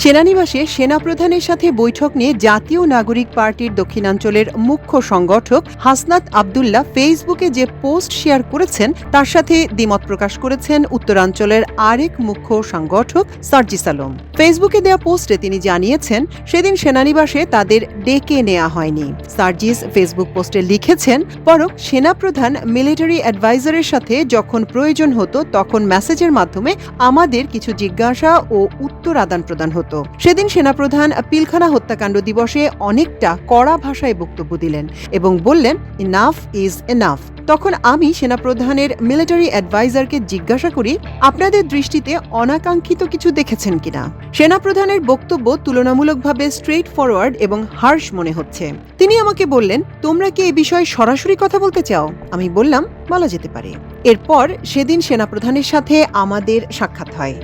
সেনানিবাসে সেনাপ্রধানের সাথে বৈঠক নিয়ে জাতীয় নাগরিক পার্টির দক্ষিণাঞ্চলের মুখ্য সংগঠক হাসনাত আব্দুল্লাহ ফেসবুকে যে পোস্ট শেয়ার করেছেন তার সাথে দ্বিমত প্রকাশ করেছেন উত্তরাঞ্চলের আরেক মুখ্য সংগঠক সার্জিস আলম। ফেসবুকে দেয়া পোস্টে তিনি জানিয়েছেন, সেদিন সেনানিবাসে তাদের ডেকে নেওয়া হয়নি। সার্জিস ফেসবুক পোস্টে লিখেছেন, বরং সেনাপ্রধান মিলিটারি অ্যাডভাইজারের সাথে যখন প্রয়োজন হতো তখন মেসেজের মাধ্যমে আমাদের কিছু জিজ্ঞাসা ও উত্তর আদান প্রদান হতো। সেদিন সেনাপ্রধান পিলখানা হত্যাকাণ্ড দিবসে অনেকটা কড়া ভাষায় বক্তব্য দিলেন এবং বললেন, ইনাফ ইজ এনাফ। তখন আমি সেনাপ্রধানের মিলিটারি অ্যাডভাইজারকে জিজ্ঞাসা করি, আপনাদের দৃষ্টিতে অনাকাঙ্ক্ষিত কিছু দেখেছেন কিনা? সেনাপ্রধানের বক্তব্য তুলনামূলকভাবে স্ট্রেইট ফরওয়ার্ড এবং হার্শ মনে হচ্ছে। তিনি আমাকে বললেন, তোমরা কি এই বিষয়ে সরাসরি কথা বলতে চাও? আমি বললাম, বলা যেতে পারে। এরপর সেদিন সেনাপ্রধানের সাথে আমাদের সাক্ষাৎ হয়।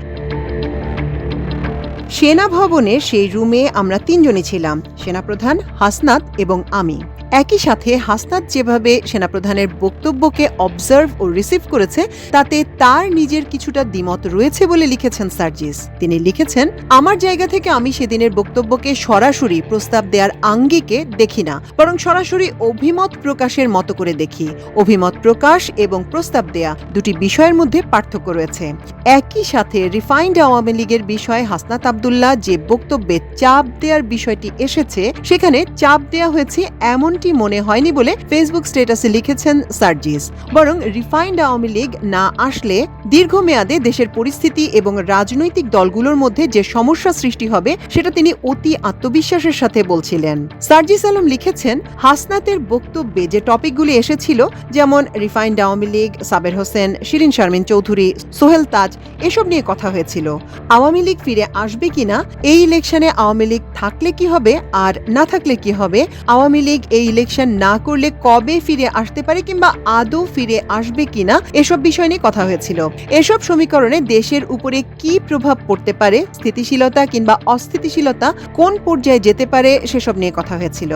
সেনা ভবনের সেই রুমে আমরা তিনজনই ছিলাম, সেনাপ্রধান, হাসনাত এবং আমি। একই সাথে হাসনাত যেভাবে সেনাপ্রধানের বক্তব্যকে অবজার্ভ ও রিসিভ করেছে তাতে তার নিজের কিছুটা দ্বিমত রয়েছে বলে লিখেছেন সার্জিস। তিনি লিখেছেন, আমার জায়গা থেকে আমি সেদিনের বক্তব্যকে সরাসরি প্রস্তাব দেওয়ার আঙ্গিকে দেখি না, বরং সরাসরি অভিমত প্রকাশের মতো করে দেখি। অভিমত প্রকাশ এবং প্রস্তাব দেয়া দুটি বিষয়ের মধ্যে পার্থক্য রয়েছে। একই সাথে রিফাইন্ড আওয়ামী লীগের বিষয়ে হাসনাত আব্দুল্লাহ যে বক্তব্যে চাপ দেওয়ার বিষয়টি এসেছে সেখানে চাপ দেওয়া হয়েছে এমন মনে হয়নি বলে ফেসবুক স্ট্যাটাসে লিখেছেন সার্জিস। বরং রিফাইন্ড আওয়ামী লীগ না আসলে দীর্ঘমেয়াদে দেশের পরিস্থিতি এবং রাজনৈতিক দলগুলোর মধ্যে যে সমস্যা সৃষ্টি হবে সেটা তিনি অতি আত্মবিশ্বাসের সাথে বলছিলেন। সার্জিস আলম লিখেছেন, হাসনাতের বক্তব্যে যে টপিকগুলি এসেছিল, যেমন রিফাইন্ড আওয়ামী লীগ, সাবের হোসেন, শিরিন শারমিন চৌধুরী, সোহেল তাজ, এসব নিয়ে কথা হয়েছিল। আওয়ামী লীগ ফিরে আসবে কিনা, এই ইলেকশনে আওয়ামী লীগ থাকলে কি হবে আর না থাকলে কি হবে, আওয়ামী লীগ এই ইলেকশন না করলে কবে ফিরে আসতে পারে কিংবা আদৌ ফিরে আসবে কিনা, এসব বিষয় নিয়ে কথা হয়েছিল। এসব সমীকরণে দেশের উপরে কি প্রভাব পড়তে পারে, স্থিতিশীলতা কিংবা অস্থিতিশীলতা কোন পর্যায়ে যেতে পারে, সেসব নিয়ে কথা হয়েছিল।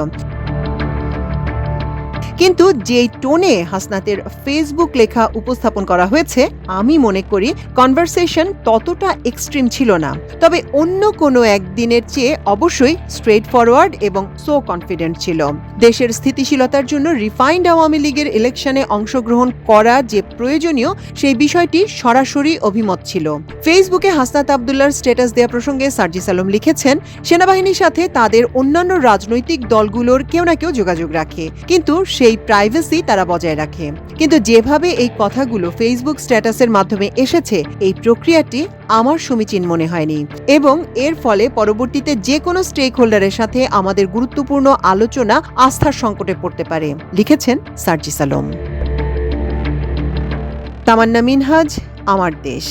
কিন্তু যেই টোনে হাসনাতের ফেসবুক লেখা উপস্থাপন করা হয়েছে, আমি মনে করি কনভারসেশন ততটা এক্সট্রিম ছিল না। তবে অন্য কোনো একদিনের চেয়ে অবশ্যই স্ট্রেট ফরওয়ার্ড এবং সো কনফিডেন্ট ছিল। দেশের স্থিতিশীলতার জন্য রিফাইন্ড আওয়ামী লীগের ইলেকশনে অংশগ্রহণ করা যে প্রয়োজনীয় সেই বিষয়টি সরাসরি অভিমত ছিল। ফেসবুকে হাসনাত আব্দুল্লাহর স্ট্যাটাস দেওয়া প্রসঙ্গে সার্জিস আলম লিখেছেন, সেনাবাহিনীর সাথে তাদের অন্যান্য রাজনৈতিক দলগুলোর কেউ না কেউ যোগাযোগ রাখে, কিন্তু সেই প্রাইভেসি তারা বজায় রাখে। কিন্তু যেভাবে এই কথাগুলো ফেসবুক স্ট্যাটাসের মাধ্যমে এসেছে, এই প্রক্রিয়াটি আমার সমীচীন মনে হয়নি এবং এর ফলে পরবর্তীতে যে কোনো স্টেক হোল্ডারের সাথে আমাদের গুরুত্বপূর্ণ আলোচনা আস্থার সংকটে পড়তে পারে, লিখেছেন সার্জিস আলম। তামান্না মিনহাজ, আমার দেশ।